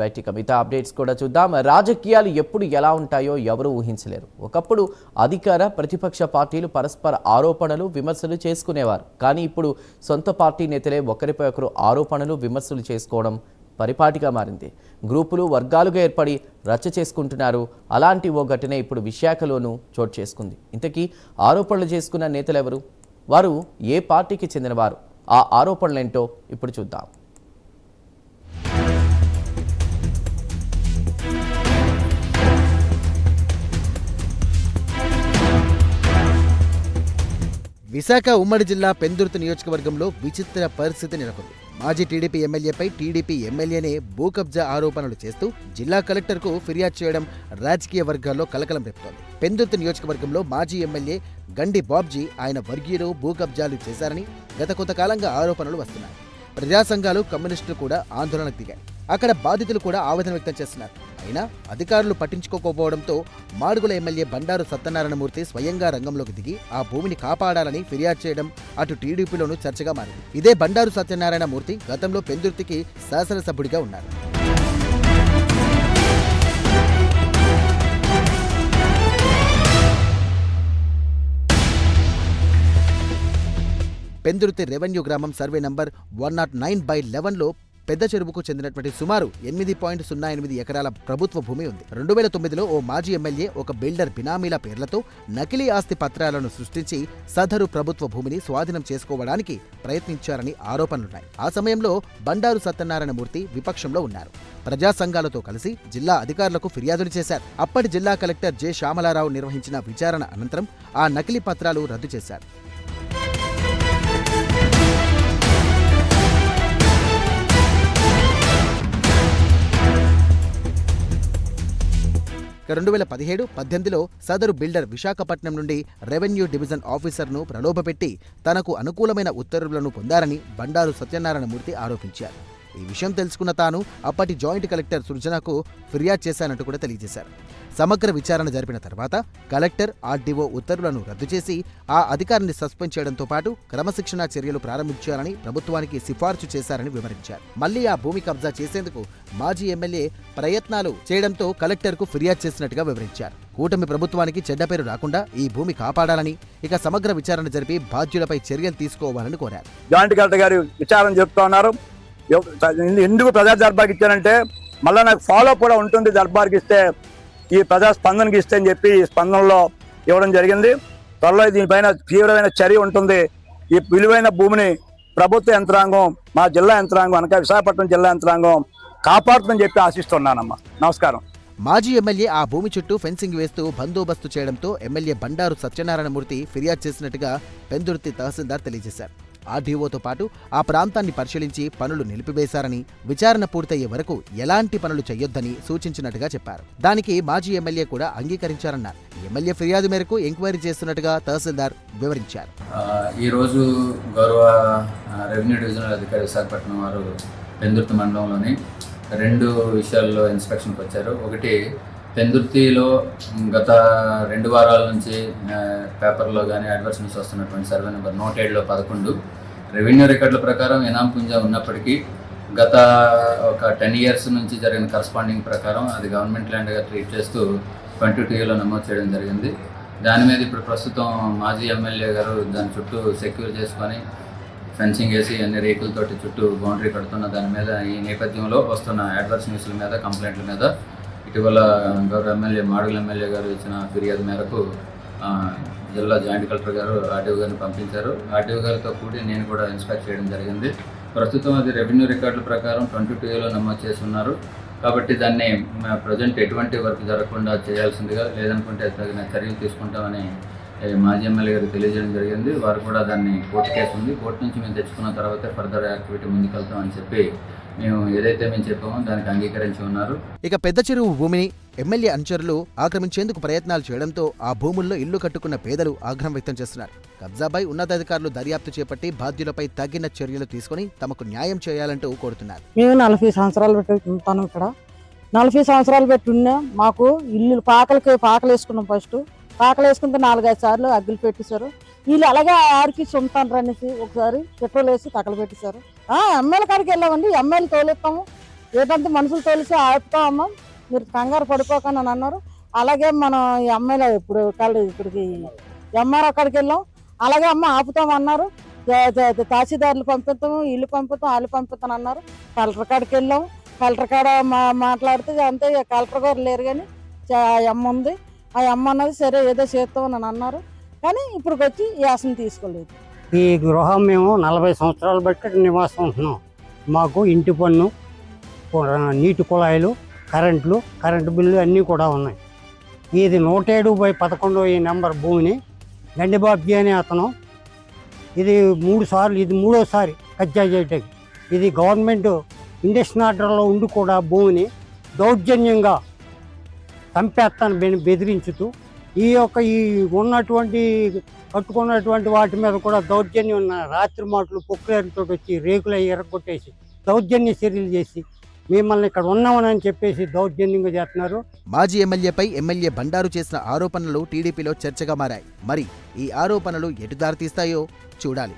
Right, ఇక మిగతా updates కూడా చూద్దాం. రాజకీయాలు ఎప్పుడు ఎలా ఉంటాయో ఎవరు ఊహించలేరు. ఒకప్పుడు అధికార ప్రతిపక్ష పార్టీలు పరస్పర ఆరోపణలు విమర్శలు చేసుకునేవారు. కానీ ఇప్పుడు సొంత పార్టీ నేతలే ఒకరిపై ఒకరు ఆరోపణలు విమర్శలు చేసుకోవడం పరిపాటిగా మారింది. గ్రూపులు వర్గాలుగా ఏర్పడి రచ్చ చేసుకుంటున్నారు. అలాంటి ఓ ఘటన ఇప్పుడు విశాఖలోనూ చోటు చేసుకుంది. ఇంతకీ ఆరోపణలు చేసుకున్న నేతలెవరు? వారు ఏ పార్టీకి చెందినవారు? ఆ ఆరోపణలేంటో ఇప్పుడు చూద్దాం. విశాఖ ఉమ్మడి జిల్లా పెందుర్తి నియోజకవర్గంలో విచిత్ర పరిస్థితి నెలకొంది. మాజీ టీడీపీ ఎమ్మెల్యేపై టీడీపీ ఎమ్మెల్యేనే భూ కబ్జా ఆరోపణలు చేస్తూ జిల్లా కలెక్టర్కు ఫిర్యాదు చేయడం రాజకీయ వర్గాల్లో కలకలం రేపుతోంది. పెందుర్తి నియోజకవర్గంలో మాజీ ఎమ్మెల్యే గండి బాబ్జీ ఆయన వర్గీయులు భూ కబ్జాలు చేశారని గత కొంతకాలంగా ఆరోపణలు వస్తున్నాయి. ప్రజా సంఘాలు, కమ్యూనిస్టులు కూడా ఆందోళనకు దిగాయి. అక్కడ బాధితులు కూడా ఆవేదన వ్యక్తం చేస్తున్నారు. అయినా అధికారులు పట్టించుకోకపోవడంతో మాడుగుల ఎమ్మెల్యే బండారు సత్యనారాయణమూర్తి స్వయంగా రంగంలోకి దిగి ఆ భూమిని కాపాడాలని ఫిర్యాదు చేయడం అటు టీడీపీలోనూ చర్చగా మారింది. ఇదే బండారు సత్యనారాయణమూర్తి గతంలో పెందుర్తికి శాసనసభ్యుడిగా ఉన్నారు. పెందుర్తి రెవెన్యూ గ్రామం సర్వే నంబర్ 109/11లో పెద్ద చెరువుకు చెందినటువంటి సుమారు 8.08 ఎకరాల ప్రభుత్వ భూమి ఉంది. 2009లో ఓ మాజీ ఎమ్మెల్యే ఒక బిల్డర్ బినామీల పేర్లతో నకిలీ ఆస్తి పత్రాలను సృష్టించి సదరు ప్రభుత్వ భూమిని స్వాధీనం చేసుకోవడానికి ప్రయత్నించారని ఆరోపణలున్నాయి. ఆ సమయంలో బండారు సత్యనారాయణమూర్తి విపక్షంలో ఉన్నారు. ప్రజా సంఘాలతో కలిసి జిల్లా అధికారులకు ఫిర్యాదులు చేశారు. అప్పటి జిల్లా కలెక్టర్ జె శ్యామలారావు నిర్వహించిన విచారణ అనంతరం ఆ నకిలీ పత్రాలు రద్దు చేశారు. 2017-18లో సదరు బిల్డర్ విశాఖపట్నం నుండి రెవెన్యూ డివిజన్ ఆఫీసర్ను ప్రలోభపెట్టి తనకు అనుకూలమైన ఉత్తర్వులను పొందారని బండారు సత్యనారాయణమూర్తి ఆరోపించారు. ఈ విషయం తెలుసుకున్న తాను అప్పటి జాయింట్ కలెక్టర్ సృజనకు ఫిర్యాదు చేశానంటూ కూడా తెలియజేశారు. సమగ్ర విచారణ జరిపిన తర్వాత కలెక్టర్, ఆర్డీఓ ఉత్తర్వులను రద్దు చేసి ఆ అధికారిని సస్పెండ్ చేయడంతో పాటు క్రమశిక్షణా చర్యలు ప్రారంభించారని ప్రభుత్వానికి సిఫార్సు చేశారని వివరించారు. మళ్లీ ఆ భూమి కబ్జా చేసేందుకు మాజీ ఎమ్మెల్యే ప్రయత్నాలు చేయడంతో కలెక్టర్కు ఫిర్యాదు చేసినట్టుగా వివరించారు. కూటమి ప్రభుత్వానికి చెడ్డ పేరు రాకుండా ఈ భూమి కాపాడాలని, ఇక సమగ్ర విచారణ జరిపి బాధ్యులపై చర్యలు తీసుకోవాలని కోరారు. జాయింట్ కలెక్టర్ గారు విచారణ చెప్తా ఉన్నారు. ఎందుకు ప్రజా దర్బార్కి ఇచ్చారంటే మళ్ళీ నాకు ఫాలో కూడా ఉంటుంది, దర్బార్కి ఇస్తే ఈ ప్రజా స్పందనకి ఇస్తే అని చెప్పి స్పందనలో ఇవ్వడం జరిగింది. త్వరలో దీనిపైన తీవ్రమైన చర్య ఉంటుంది. ఈ విలువైన భూమిని ప్రభుత్వ యంత్రాంగం, మా జిల్లా యంత్రాంగం అనగా విశాఖపట్నం జిల్లా యంత్రాంగం కాపాడుతుందని చెప్పి ఆశిస్తున్నానమ్మా. నమస్కారం. మాజీ ఎమ్మెల్యే ఆ భూమి చుట్టూ ఫెన్సింగ్ వేస్తూ బందోబస్తు చేయడంతో ఎమ్మెల్యే బండారు సత్యనారాయణమూర్తి ఫిర్యాదు చేసినట్టుగా పెందుర్తి తహసీల్దార్ తెలియజేశారు. ఆర్డీఓతో పాటు ఆ ప్రాంతాన్ని పరిశీలించి పనులు నిలిపివేశారని, విచారణ పూర్తయ్యే వరకు ఎలాంటి పనులు చేయొద్దని సూచించినట్టుగా చెప్పారు. దానికి మాజీ ఎమ్మెల్యే కూడా అంగీకరించారన్నారు. ఎమ్మెల్యే ఫిర్యాదు మేరకు ఎంక్వైరీ చేస్తున్నట్టుగా తహసీల్దార్ వివరించారు. ఈ రోజు గౌరవ రెవెన్యూ డివిజనల్ అధికారి విశాఖపట్నం వారు పెందుర్తి మండలంలోని 2 విషయాల్లో ఇన్స్పెక్షన్కి వచ్చారు. ఒకటి, పెందుర్తిలో గత 2 వారాల నుంచి పేపర్లో కానీ అడ్వర్స్ నుంచి వస్తున్నటువంటి సర్వే నెంబర్ 107లో 11 రెవెన్యూ రికార్డుల ప్రకారం ఇనాం పుంజ ఉన్నప్పటికీ గత ఒక 10 years నుంచి జరిగిన కరస్పాండింగ్ ప్రకారం అది గవర్నమెంట్ ల్యాండ్గా ట్రీట్ చేస్తూ 22లో నమోదు చేయడం జరిగింది. దాని మీద ఇప్పుడు ప్రస్తుతం మాజీ ఎమ్మెల్యే గారు దాని చుట్టూ సెక్యూర్ చేసుకొని ఫెన్సింగ్ వేసి అన్ని రేకులతోటి చుట్టూ బౌండరీ కడుతున్న దాని మీద ఈ నేపథ్యంలో వస్తున్న అడ్వర్స్ న్యూస్ల మీద, కంప్లైంట్ల మీద ఇటీవల గౌరవ ఎమ్మెల్యే మాడుగుల ఎమ్మెల్యే గారు ఇచ్చిన ఫిర్యాదు మేరకు జిల్లా జాయింట్ కలెక్టర్ గారు ఆర్డీఓ గారిని పంపించారు. ఆర్డీఓ గారితో కూడి నేను కూడా ఇన్స్పెక్ట్ చేయడం జరిగింది. ప్రస్తుతం అది రెవెన్యూ రికార్డుల ప్రకారం 22లో నమోదు చేసి ఉన్నారు. కాబట్టి దాన్ని ప్రజెంట్ ఎటువంటి వర్క్ జరగకుండా చేయాల్సిందిగా, లేదనుకుంటే తగిన చర్యలు తీసుకుంటామని మాజీ ఎమ్మెల్యే గారికి తెలియజేయడం జరిగింది. వారు కూడా దాన్ని కోర్టు కేసు ఉంది, కోర్టు నుంచి మేము తెచ్చుకున్న తర్వాత ఫర్దర్ యాక్టివిటీ ముందుకెళ్తామని చెప్పి మేము ఏదైతే మేము చెప్పామో దానికి అంగీకరించి ఉన్నారు. ఇక పెద్ద చెరువు భూమిని ఎమ్మెల్యే అనుచరులు ఆక్రమించేందుకు ప్రయత్నాలు చేయడంతో ఆ భూముల్లో ఇల్లు కట్టుకున్న పేదలు ఆగ్రహం వ్యక్తం చేస్తున్నారు. కబ్జాపై ఉన్నతాధికారులు దర్యాప్తు చేపట్టి బాధ్యులపై తగిన చర్యలు తీసుకుని తమకు న్యాయం చేయాలంటూ కోరుతున్నారు. మేము 40 సంవత్సరాలు పెట్టి ఉంటాను ఇక్కడ. 40 సంవత్సరాలు పెట్టి ఉన్నా మాకు ఇల్లు పాకలు వేసుకున్నాం. ఫస్ట్ పాకలు వేసుకుంటే 4-5 సార్లు అగ్గులు పెట్టేశారు. వీళ్ళు అలాగే ఆరికి చుంటాను అనేసి ఒకసారి పెట్రోల్ వేసి తగలు పెట్టేశారు. ఎమ్మెల్యే కాడికి వెళ్ళామండి, ఎమ్మెల్యే తోలెత్తాము, ఏంటంటే మనుషులు తెలిసి ఆపుతామమ్మా, మీరు కంగారు పడిపోకండి అని అన్నారు. అలాగే మనం ఈ అమ్మాయిలో ఇప్పుడు ఇక్కడికి ఎంఆర్ అక్కడికి వెళ్ళాం. అలాగే అమ్మ ఆపుతామన్నారు. తహసీల్దార్లు పంపిస్తాము, ఇల్లు పంపిస్తాం, వాళ్ళు పంపిస్తాను అన్నారు. కలెక్టర్ కాడికి వెళ్ళాం. కలెక్టర్ కాడ మాట్లాడితే అంతే, కలెక్టర్ గారు లేరు కానీ అమ్మ ఉంది. ఆ అమ్మ అన్నది సరే ఏదో చేస్తామని అన్నారు. కానీ ఇప్పుడు వచ్చి ఈ ఆశను తీసుకోలేదు. ఈ గృహం మేము 40 సంవత్సరాలు బట్టి నివాసం ఉంటున్నాం. మాకు ఇంటి పన్ను, నీటి కుళాయిలు, కరెంటు బిల్లు అన్నీ కూడా ఉన్నాయి. ఇది 107/11 ఈ నెంబర్ భూమిని గండిబాబ్జీ అనే అతను ఇది 3 సార్లు, ఇది 3వసారి కబ్జా చేయటానికి. ఇది గవర్నమెంట్ ఇండస్ట్రియల్ ఆర్డర్లో ఉండి కూడా భూమిని దౌర్జన్యంగా చంపేస్తాను బెదిరించుతూ ఈ ఉన్నటువంటి కట్టుకున్నటువంటి వాటి మీద కూడా దౌర్జన్యం రాత్రి మాటలు పొక్కులేరుతో వచ్చి రేకులు ఎరగొట్టేసి దౌర్జన్య చర్యలు చేసి మిమ్మల్ని ఇక్కడ ఉన్నామని చెప్పేసి దౌర్జన్యంగా చేస్తున్నారు. మాజీ ఎమ్మెల్యేపై ఎమ్మెల్యే బండారు చేసిన ఆరోపణలు టీడీపీలో చర్చగా మారాయి. మరి ఈ ఆరోపణలు ఎటు దారితీస్తాయో చూడాలి.